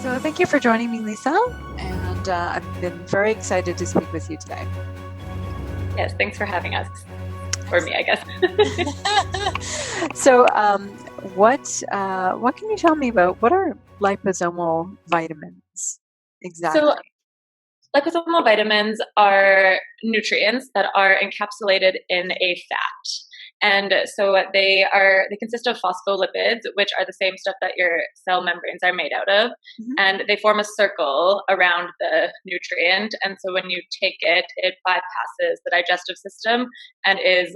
So thank you for joining me, Lisa, and I've been very excited to speak with you today. Yes, thanks for having us. Or me, I guess. So, what can you tell me about what are liposomal vitamins So, exactly? liposomal vitamins are nutrients that are encapsulated in a fat. And so they consist of phospholipids, which are the same stuff that your cell membranes are made out of. Mhm. And they form a circle around the nutrient. And so when you take it, it bypasses the digestive system and is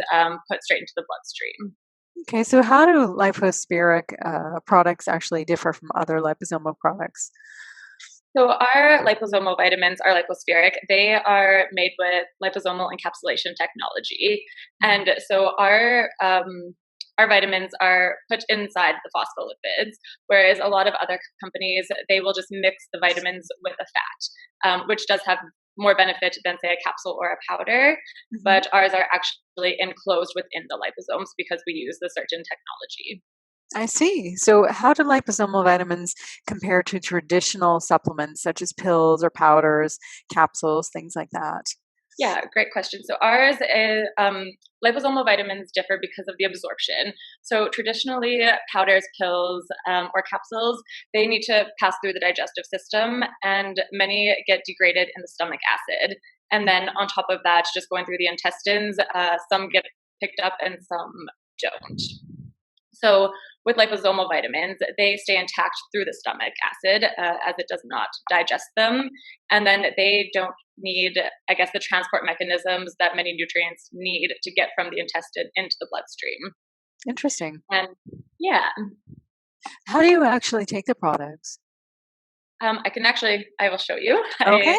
put straight into the bloodstream. Okay, so how do lipospheric products actually differ from other liposomal products? So our liposomal vitamins are lipospheric. They are made with liposomal encapsulation technology, and so our vitamins are put inside the phospholipids, whereas a lot of other companies they will just mix the vitamins with a fat, which does have more benefit than say a capsule or a powder. Mhm. But ours are actually enclosed within the liposomes because we use the certain technology. I see. So, how do liposomal vitamins compare to traditional supplements such as pills or powders, capsules, things like that? Yeah, great question. So ours is liposomal vitamins differ because of the absorption. So traditionally, powders, pills, or capsules, they need to pass through the digestive system, and many get degraded in the stomach acid. And then on top of that, just going through the intestines, some get picked up and some don't. So with liposomal vitamins, they stay intact through the stomach acid as it does not digest them. And then they don't need, I guess, the transport mechanisms that many nutrients need to get from the intestine into the bloodstream. Interesting. And yeah, How do you actually take the products? I will show you. I Okay,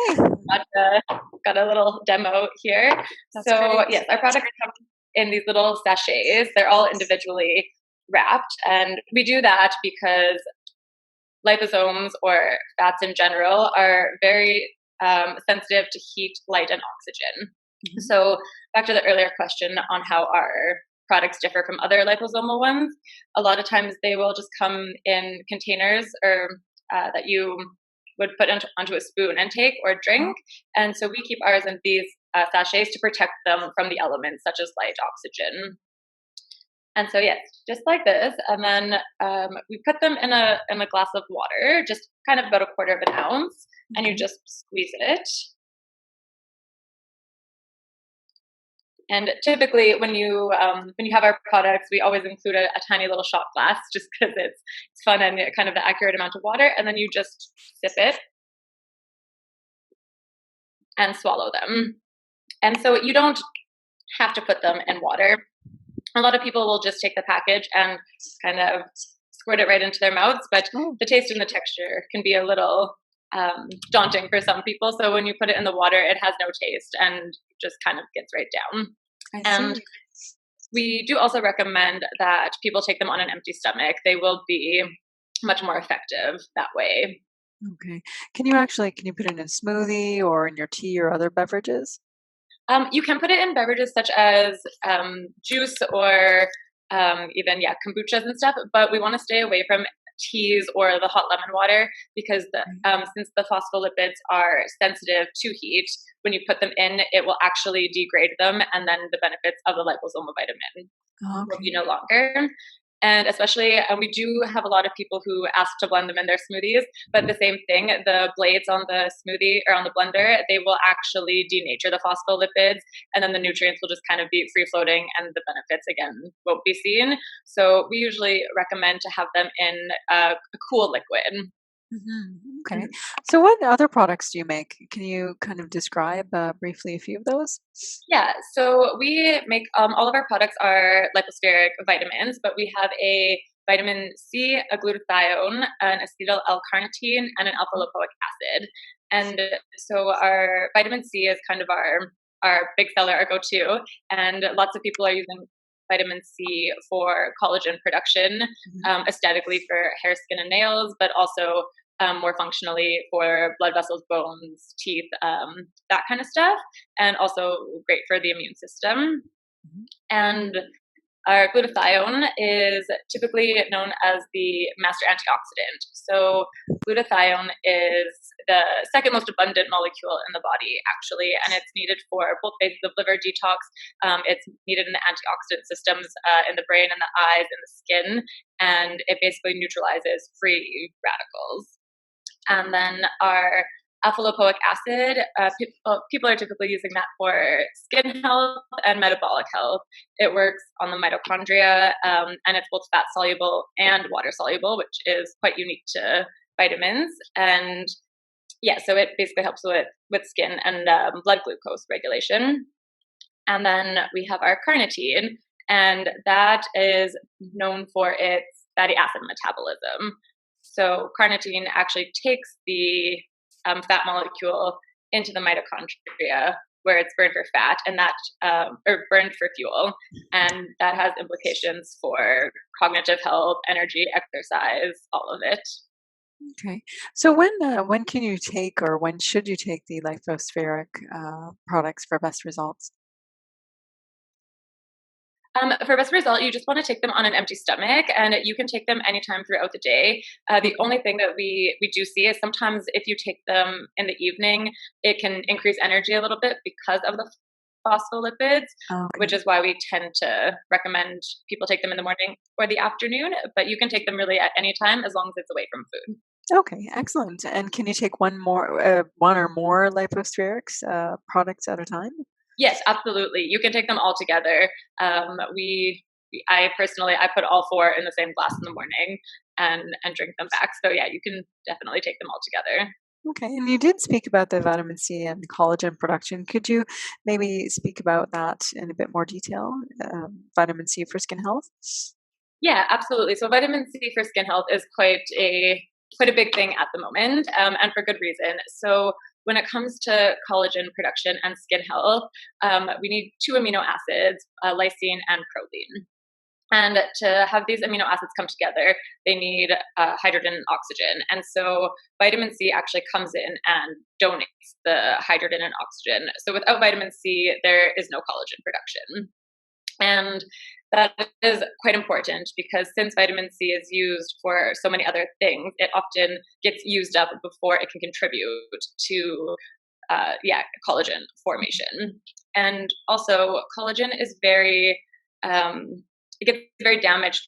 got a little demo here. that's So great. yes, our products come in these little sachets. They're all individually wrapped. And we do that because liposomes or fats in general are very sensitive to heat, light, and oxygen. Mhm. So, back to the earlier question on how our products differ from other liposomal ones, a lot of times they will just come in containers or that you would put onto a spoon and take or drink. And so, we keep ours in these sachets to protect them from the elements such as light, oxygen, and so yes, just like this, and then we put them in a glass of water, just kind of about a quarter of an ounce, and you Okay. just squeeze it. And typically, when you have our products, we always include a tiny little shot glass, just because it's fun and kind of the accurate amount of water, and then you just sip it and swallow them. And so you don't have to put them in water. A lot of people will just take the package and kind of squirt it right into their mouths, but Oh, the taste and the texture can be a little daunting for some people. So when you put it in the water, it has no taste and just kind of gets right down. I And see. we do also recommend that people take them on an empty stomach. They will be much more effective that way. Okay. Can you put it in a smoothie or in your tea or other beverages? You can put it in beverages such as juice or even kombuchas and stuff, but we want to stay away from teas or the hot lemon water because Right. since the phospholipids are sensitive to heat, when you put them in, it will actually degrade them, and then the benefits of the liposomal vitamin will be Okay. no longer. And especially, we do have a lot of people who ask to blend them in their smoothies, but the same thing, the blades on the smoothie or on the blender, they will actually denature the phospholipids, and then the nutrients will just kind of be free floating, and the benefits again won't be seen. So we usually recommend to have them in a cool liquid. Okay. So, what other products do you make? Can you kind of describe briefly a few of those? Yeah, so we make all of our products are lipospheric vitamins, but we have a vitamin C, a glutathione, an acetyl L-carnitine, and an alpha lipoic acid. And so our vitamin C is kind of our big seller, our go-to, and lots of people are using vitamin C for collagen production, Mhm. aesthetically for hair, skin, and nails, but also more functionally for blood vessels, bones, teeth, that kind of stuff, and also great for the immune system. Mhm. And Our glutathione is typically known as the master antioxidant. So glutathione is the second most abundant molecule in the body, actually, and it's needed for both phases of liver detox. It's needed in the antioxidant systems in the brain and the eyes and the skin, and it basically neutralizes free radicals. And then our alpha-lipoic acid, people are typically using that for skin health and metabolic health. It works on the mitochondria, and it's both fat-soluble and water-soluble, which is quite unique to vitamins. And yeah, so it basically helps with skin and blood glucose regulation. And then we have our carnitine, and that is known for its fatty acid metabolism. So carnitine actually takes the fat molecule into the mitochondria where it's burned for fat and that or burned for fuel, and that has implications for cognitive health, energy, exercise, all of it. Okay. So when can you take or when should you take the lithospheric products for best results? For best result, you just want to take them on an empty stomach, and you can take them anytime throughout the day. The only thing that we do see is sometimes if you take them in the evening, it can increase energy a little bit because of the phospholipids, which Okay. is why we tend to recommend people take them in the morning or the afternoon. But you can take them really at any time as long as it's away from food. Okay, excellent. And can you take one or more lithospherics products at a time? Yes, absolutely. You can take them all together. I personally, I put all four in the same glass in the morning and drink them back. So yeah, you can definitely take them all together. Okay, and you did speak about the vitamin C and collagen production. Could you maybe speak about that in a bit more detail? Vitamin C for skin health? Yeah, absolutely. So vitamin C for skin health is quite a big thing at the moment, and for good reason. So when it comes to collagen production and skin health, we need two amino acids, lysine and proline. And to have these amino acids come together, they need hydrogen and oxygen. And so vitamin C actually comes in and donates the hydrogen and oxygen. So without vitamin C, there is no collagen production. And that is quite important because since vitamin C is used for so many other things, it often gets used up before it can contribute to collagen formation. And also, collagen is it gets very damaged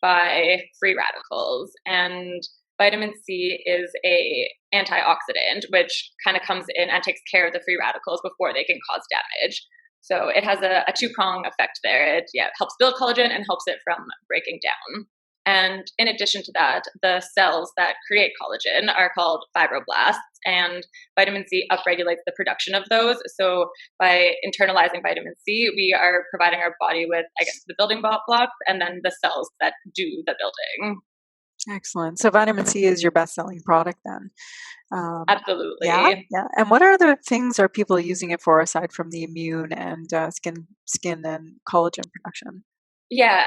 by free radicals, and vitamin C is a antioxidant, which kind of comes in and takes care of the free radicals before they can cause damage. So it has a two-prong effect there. It helps build collagen and helps it from breaking down. And in addition to that, the cells that create collagen are called fibroblasts, and vitamin C upregulates the production of those. So by internalizing vitamin C, we are providing our body with, I guess, the building blocks and then the cells that do the building. Excellent. So vitamin C is your best-selling product then. Yeah, Absolutely. yeah. And what other things are people using it for aside from the immune and skin and collagen production? Yeah,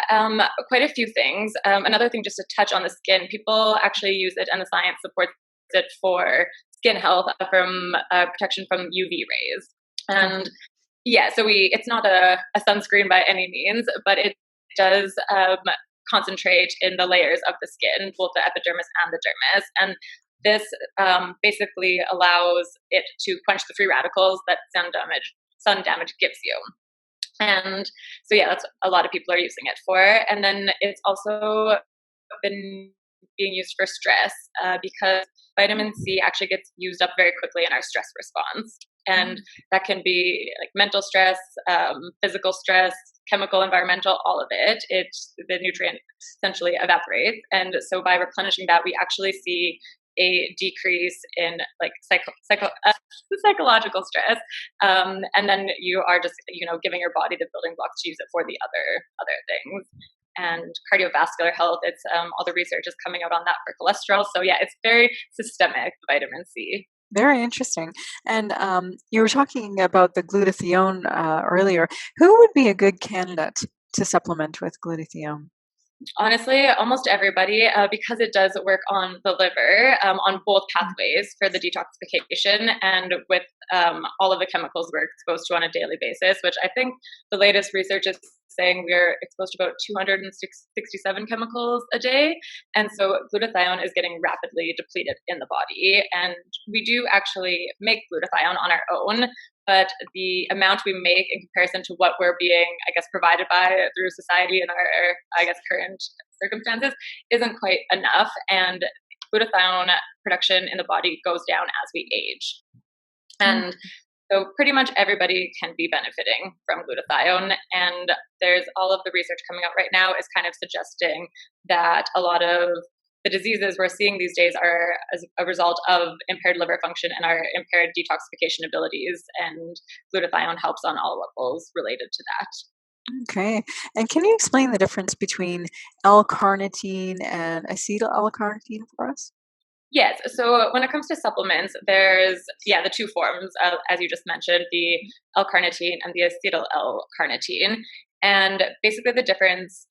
quite a few things. Another thing, just to touch on the skin, people actually use it, and the science supports it for skin health from protection from UV rays. And yeah, so it's not a sunscreen by any means, but it does concentrate in the layers of the skin, both the epidermis and the dermis. And this basically allows it to quench the free radicals that sun damage gives you. And so, yeah, that's a lot of people are using it for. And then it's also been being used for stress because vitamin C actually gets used up very quickly in our stress response. And that can be like mental stress, physical stress, chemical, environmental, all of it. The nutrient essentially evaporates. And so by replenishing that, we actually see a decrease in like psychological stress, and then you are just giving your body the building blocks to use it for the other things. And cardiovascular health, it's all the research is coming out on that for cholesterol. So yeah, it's very systemic, vitamin C. Very interesting. And you were talking about the glutathione earlier. Who would be a good candidate to supplement with glutathione? Honestly, almost everybody, because it does work on the liver, on both pathways for the detoxification and with all of the chemicals we're exposed to on a daily basis, which I think the latest research is saying we're exposed to about 267 chemicals a day. And so glutathione is getting rapidly depleted in the body. And we do actually make glutathione on our own, but the amount we make in comparison to what we're being, I guess, provided by through society and our, I guess, current circumstances isn't quite enough. And glutathione production in the body goes down as we age. And so pretty much everybody can be benefiting from glutathione. And there's all of the research coming out right now is kind of suggesting that a lot of the diseases we're seeing these days are as a result of impaired liver function and our impaired detoxification abilities. And glutathione helps on all levels related to that. Okay. And can you explain the difference between L-carnitine and acetyl L-carnitine for us? Yes. So when it comes to supplements, there's, the two forms, as you just mentioned, the L-carnitine and the acetyl L-carnitine. And basically the difference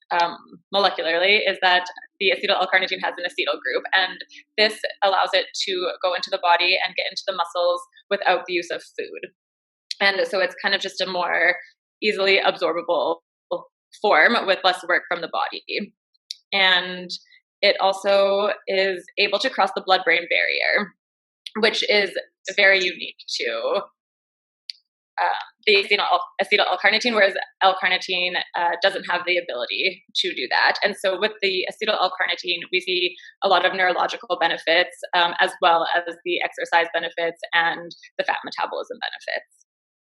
molecularly is that the acetyl L-carnitine has an acetyl group, and this allows it to go into the body and get into the muscles without the use of food. And so it's kind of just a more easily absorbable form with less work from the body. And it also is able to cross the blood-brain barrier, which is very unique to the acetyl L-carnitine, whereas L-carnitine doesn't have the ability to do that. And so with the acetyl L-carnitine, we see a lot of neurological benefits, as well as the exercise benefits and the fat metabolism benefits.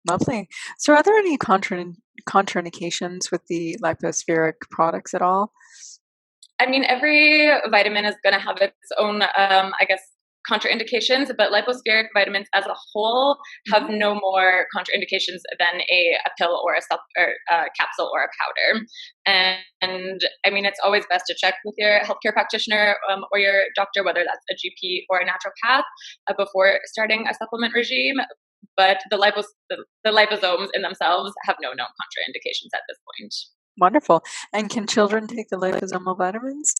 Lovely. So are there any contraindications with the lipospheric products at all? I mean, every vitamin is going to have its own, I guess, contraindications, but lipospheric vitamins as a whole have no more contraindications than a pill or a capsule or a powder. And I mean, it's always best to check with your healthcare practitioner or your doctor, whether that's a GP or a naturopath, before starting a supplement regime. But the liposomes in themselves have no known contraindications at this point. Wonderful. And can children take the liposomal vitamins?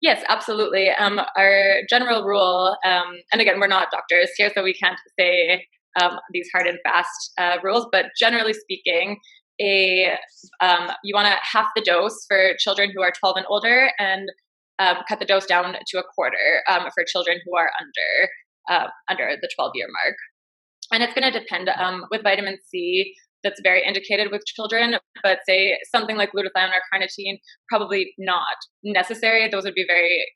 Yes, absolutely. Our general rule, and again, we're not doctors here, so we can't say these hard and fast rules, but generally speaking, you want to half the dose for children who are 12 and older, and cut the dose down to a quarter for children who are under the 12-year mark. And it's going to depend with vitamin C. That's very indicated with children, but say something like glutathione or carnitine, probably not necessary. Those would be very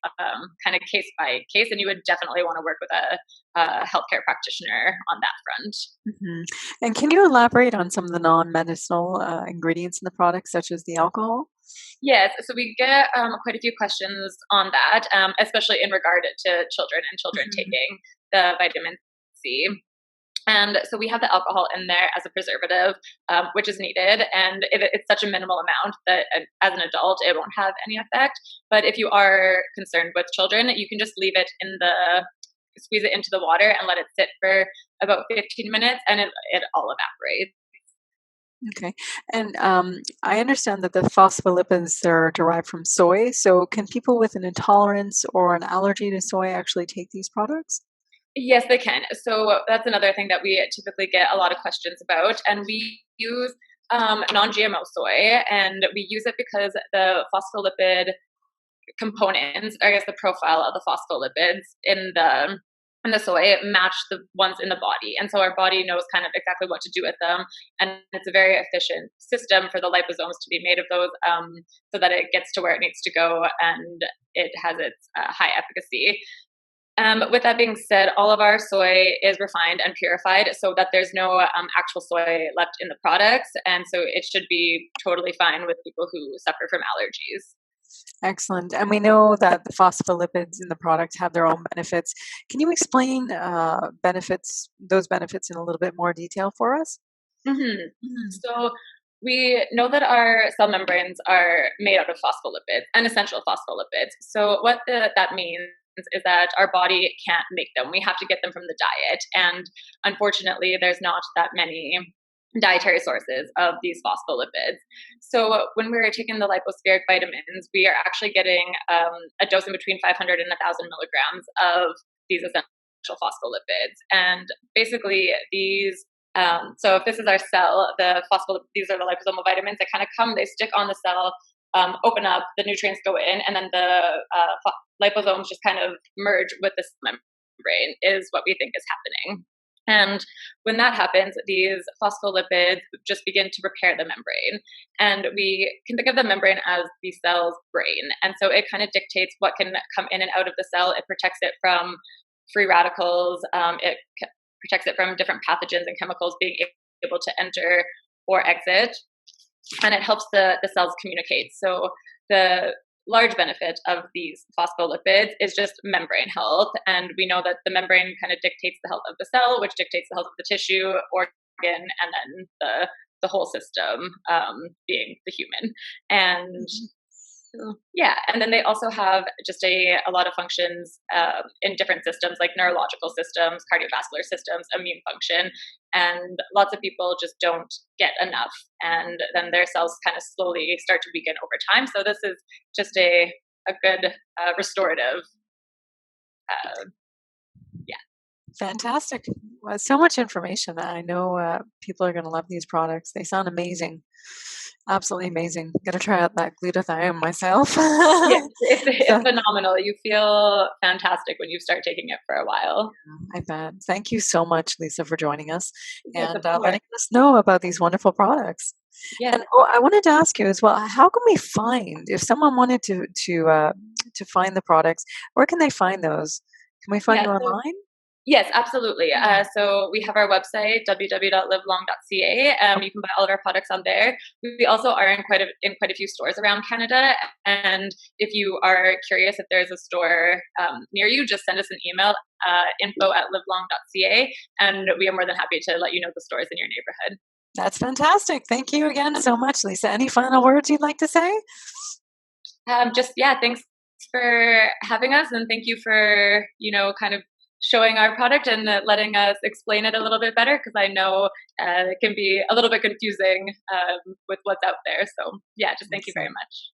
kind of case by case, and you would definitely want to work with a healthcare practitioner on that front. Mm-hmm. And can you elaborate on some of the non-medicinal ingredients in the product, such as the alcohol? Yes, so we get quite a few questions on that, especially in regard to children and children taking the vitamin C. And so we have the alcohol in there as a preservative, which is needed. And it's such a minimal amount that as an adult, it won't have any effect. But if you are concerned with children, you can just leave it squeeze it into the water and let it sit for about 15 minutes and it all evaporates. Okay. And I understand that the phospholipids are derived from soy. So can people with an intolerance or an allergy to soy actually take these products? Yes, they can. So that's another thing that we typically get a lot of questions about. And we use non-GMO soy, and we use it because the phospholipid components, or I guess the profile of the phospholipids in the soy match the ones in the body. And so our body knows kind of exactly what to do with them. And it's a very efficient system for the liposomes to be made of those so that it gets to where it needs to go and it has its high efficacy. With that being said, all of our soy is refined and purified so that there's no actual soy left in the products. And so it should be totally fine with people who suffer from allergies. Excellent. And we know that the phospholipids in the product have their own benefits. Can you explain those benefits in a little bit more detail for us? So we know that our cell membranes are made out of phospholipids and essential phospholipids. So what that means is that our body can't make them. We have to get them from the diet. And unfortunately, there's not that many dietary sources of these phospholipids. So when we're taking the lipospheric vitamins, we are actually getting a dose in between 500 and 1,000 milligrams of these essential phospholipids. And basically, these So if this is our cell, these are the liposomal vitamins that kind of come, they stick on the cell, open up, the nutrients go in, and then the liposomes just kind of merge with this membrane is what we think is happening. And when that happens, these phospholipids just begin to repair the membrane. And we can think of the membrane as the cell's brain. And so it kind of dictates what can come in and out of the cell. It protects it from free radicals. It protects it from different pathogens and chemicals being able to enter or exit. And it helps the cells communicate. So the large benefit of these phospholipids is just membrane health. And we know that the membrane kind of dictates the health of the cell, which dictates the health of the tissue, organ, and then the whole system, being the human. And yeah, and then they also have just a lot of functions in different systems, like neurological systems, cardiovascular systems, immune function, and lots of people just don't get enough, and then their cells kind of slowly start to weaken over time. So this is just a good restorative. Yeah. Fantastic. Well, so much information. I know people are going to love these products. They sound amazing. Absolutely amazing. Got to try out that glutathione myself. Yes, it's So, phenomenal. You feel fantastic when you start taking it for a while. I bet. Thank you so much, Lisa, for joining us Yes, and of course. letting us know about these wonderful products. Yes. And I wanted to ask you as well, how can we find, if someone wanted to find the products, where can they find those? Can we find Yeah. you So online? yes, absolutely. Mm. So we have our website, www.livlong.ca. You can buy all of our products on there. We also are in quite a few stores around Canada. And if you are curious if there's a store near you, just send us an email, info@livlong.ca, and we are more than happy to let you know the stores in your neighborhood. That's fantastic. Thank you again so much, Lisa. Any final words you'd like to say? Just yeah, thanks for having us, and thank you for kind of showing our product and letting us explain it a little bit better, because I know it can be a little bit confusing with what's out there. So yeah, just thank you very Excellent. much.